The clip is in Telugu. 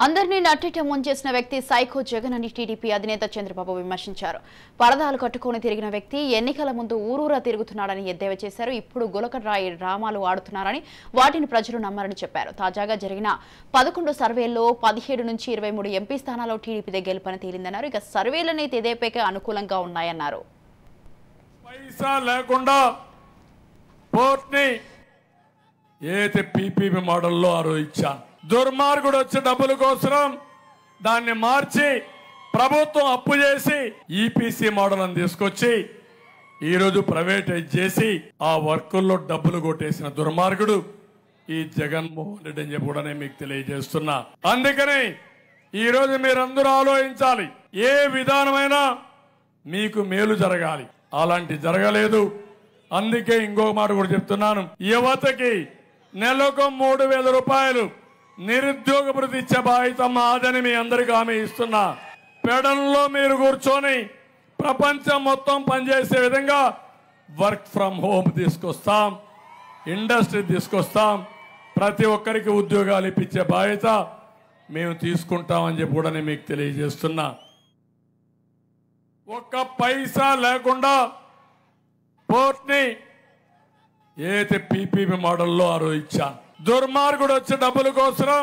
అందరినీ నట్టిట ముంచేసిన వ్యక్తి సైకో జగన్ అని టీడీపీ అధినేత చంద్రబాబు విమర్శించారు. పరదాలు కట్టుకొని తిరిగిన వ్యక్తి ఎన్నికల ముందు ఊరూరా తిరుగుతున్నాడని ఎద్దేవా చేశారు. ఇప్పుడు గులకరాయి డ్రామాలు ఆడుతున్నారని, వాటిని ప్రజలు నమ్మరని చెప్పారు. తాజాగా జరిగిన 11 సర్వేల్లో 17 నుంచి 23 ఎంపీ స్థానాల్లో టీడీపీదే గెలుపని తేలిందన్నారు. ఇక సర్వేలనే తెదేపేకే అనుకూలంగా ఉన్నాయన్నారు. పైసా లేకుండా పోర్ట్ని ఏతే పీపీపీ మోడల్లో ఆరోపించాను. దుర్మార్గుడు వచ్చే డబ్బుల కోసం దాన్ని మార్చి ప్రభుత్వం అప్పు చేసి ఈపీసీ మోడల్ అని తీసుకొచ్చి ఈరోజు ప్రైవేటైజ్ చేసి ఆ వర్కుల్లో డబ్బులు కొట్టేసిన దుర్మార్గుడు ఈ జగన్మోహన్ రెడ్డి అని చెప్పి కూడా నేను మీకు తెలియజేస్తున్నా. అందుకని ఈరోజు మీరందరూ ఆలోచించాలి, ఏ విధానమైనా మీకు మేలు జరగాలి, అలాంటి జరగలేదు. అందుకే ఇంకొక మాట కూడా చెప్తున్నాను, యువతకి నెలకు 3,000 రూపాయలు నిరుద్యోగ భృతి ఇచ్చే బాధ్యత మాదని మీ అందరికీ హామీ ఇస్తున్నా. పెడల్లో మీరు కూర్చొని ప్రపంచం మొత్తం పనిచేసే విధంగా వర్క్ ఫ్రమ్ హోమ్ తీసుకొస్తాం, ఇండస్ట్రీ తీసుకొస్తాం, ప్రతి ఒక్కరికి ఉద్యోగాలు ఇప్పించే బాధ్యత మేము తీసుకుంటామని చెప్పి కూడా నేను మీకు తెలియజేస్తున్నా. ఒక్క పైసా లేకుండా పోర్ట్ని ఏదైతే పీపీపీ మోడల్లో ఆరోపించాను. దుర్మార్గుడు వచ్చే డబ్బుల కోసం